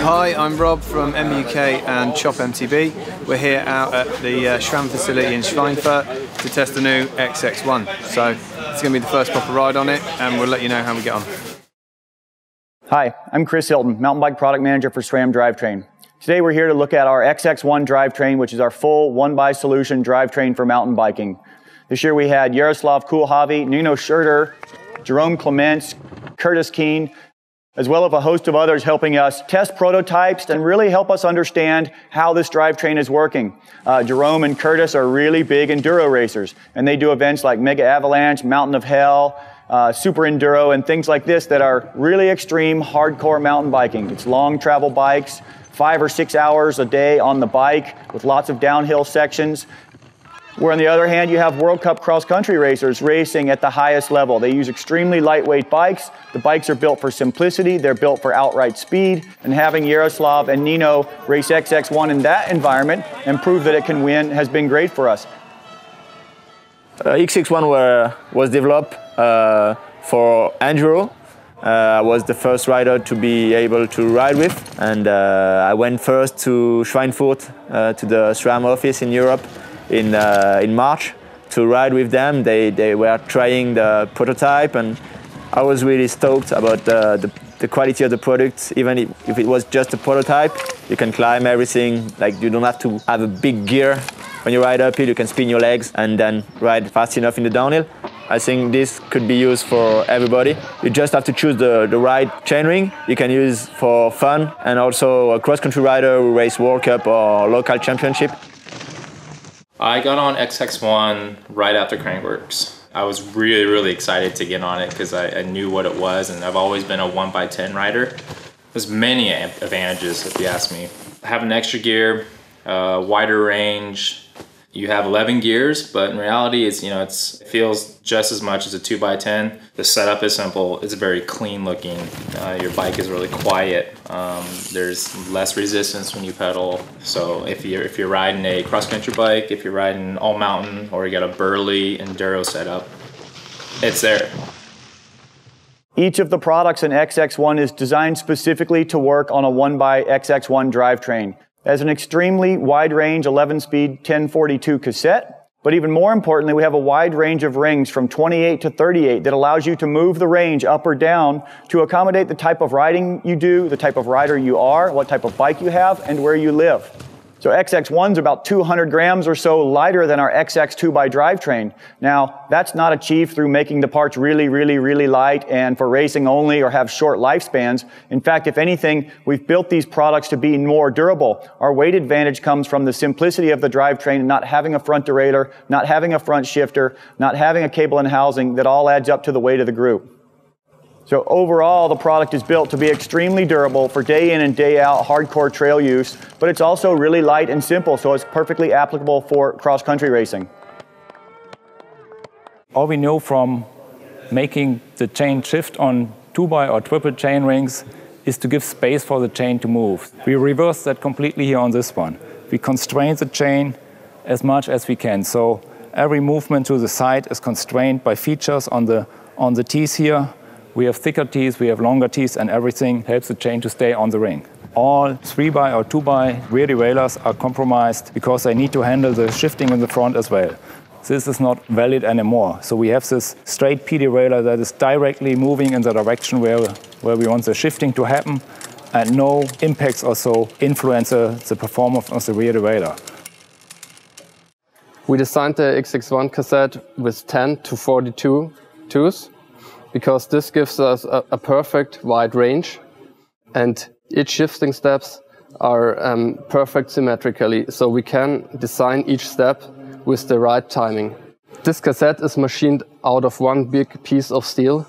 Hi, I'm Rob from MBUK and Chop MTB. We're here out at the SRAM facility in Schweinfurt to test the new XX1. So it's going to be the first proper ride on it, and we'll let you know how we get on. Hi, I'm Chris Hilton, Mountain Bike Product Manager for SRAM Drivetrain. Today we're here to look at our XX1 drivetrain, which is our full one-by-solution drivetrain for mountain biking. This year we had Jaroslav Kulhavy, Nino Schurter, Jerome Clements, Curtis Keene, as well as a host of others helping us test prototypes and really help us understand how this drivetrain is working. Jerome and Curtis are really big enduro racers, and they do events like Mega Avalanche, Mountain of Hell, Super Enduro, and things like this that are really extreme, hardcore mountain biking. It's long travel bikes, 5 or 6 hours a day on the bike with lots of downhill sections. Where on the other hand, you have World Cup cross-country racers racing at the highest level. They use extremely lightweight bikes. The bikes are built for simplicity, they're built for outright speed, and having Jaroslav and Nino race XX1 in that environment and prove that it can win has been great for us. XX1 was developed for enduro. I was the first rider to be able to ride with, and I went first to Schweinfurt, to the SRAM office in Europe in March to ride with them. They were trying the prototype, and I was really stoked about the quality of the product. Even if it was just a prototype, you can climb everything. Like, you don't have to have a big gear. When you ride uphill, you can spin your legs and then ride fast enough in the downhill. I think this could be used for everybody. You just have to choose the right chainring. You can use for fun, and also a cross-country rider who race World Cup or local championship. I got on XX1 right after Crankworks. I was really excited to get on it because I knew what it was, and I've always been a 1x10 rider. There's many advantages, if you ask me. Having extra gear, wider range. You have 11 gears, but in reality, it feels just as much as a 2x10. The setup is simple. It's very clean looking. Your bike is really quiet. There's less resistance when you pedal. So if you're riding a cross-country bike, if you're riding all mountain, or you got a burly enduro setup, it's there. Each of the products in XX1 is designed specifically to work on a 1x XX1 drivetrain. It has an extremely wide range 11-speed 1042 cassette, but even more importantly, we have a wide range of rings from 28 to 38 that allows you to move the range up or down to accommodate the type of riding you do, the type of rider you are, what type of bike you have, and where you live. So XX1's about 200 grams or so lighter than our XX2 by drivetrain. Now, that's not achieved through making the parts really light and for racing only or have short lifespans. In fact, if anything, we've built these products to be more durable. Our weight advantage comes from the simplicity of the drivetrain, not having a front derailleur, not having a front shifter, not having a cable and housing. That all adds up to the weight of the group. So overall, the product is built to be extremely durable for day in and day out hardcore trail use, but it's also really light and simple, so it's perfectly applicable for cross-country racing. All we know from making the chain shift on 2x or triple chain rings is to give space for the chain to move. We reverse that completely here on this one. We constrain the chain as much as we can, so every movement to the side is constrained by features on the teeth here. We have thicker teeth, we have longer teeth, and everything helps the chain to stay on the ring. All 3x or 2x rear derailleurs are compromised because they need to handle the shifting in the front as well. This is not valid anymore. So we have this straight P derailleur that is directly moving in the direction where we want the shifting to happen, and no impacts also influence the performance of the rear derailleur. We designed the XX1 cassette with 10 to 42 tooths, because this gives us a perfect wide range, and each shifting steps are perfect symmetrically, so we can design each step with the right timing. This cassette is machined out of one big piece of steel,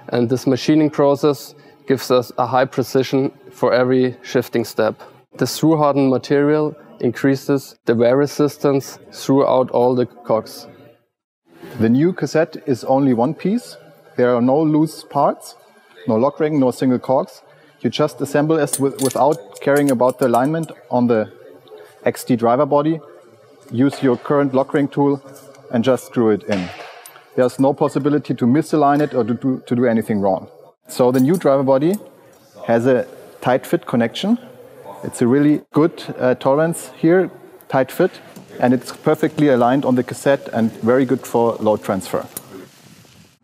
and this machining process gives us a high precision for every shifting step. The through-hardened material increases the wear resistance throughout all the cogs. The new cassette is only one piece. There are no loose parts, no lock ring, no single cogs. You just assemble it without caring about the alignment on the XT driver body. Use your current lock ring tool and just screw it in. There's no possibility to misalign it or to do anything wrong. So the new driver body has a tight fit connection It's a really good tolerance here, tight fit, and it's perfectly aligned on the cassette and very good for load transfer.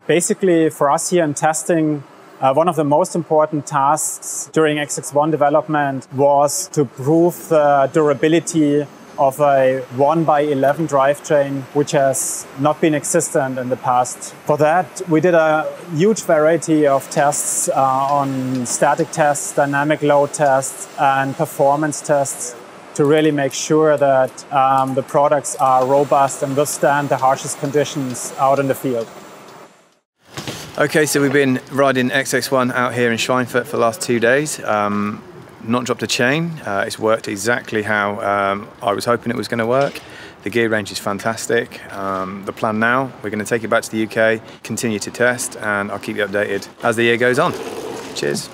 Basically, for us here in testing, one of the most important tasks during XX1 development was to prove the durability of a 1x11 drivetrain, which has not been existent in the past. For that, we did a huge variety of tests on static tests, dynamic load tests, and performance tests to really make sure that the products are robust and withstand the harshest conditions out in the field. Okay, so we've been riding XX1 out here in Schweinfurt for the last 2 days. Not dropped a chain. It's worked exactly how I was hoping it was going to work. The gear range is fantastic. The plan now, we're going to take it back to the UK, continue to test, and I'll keep you updated as the year goes on. Cheers.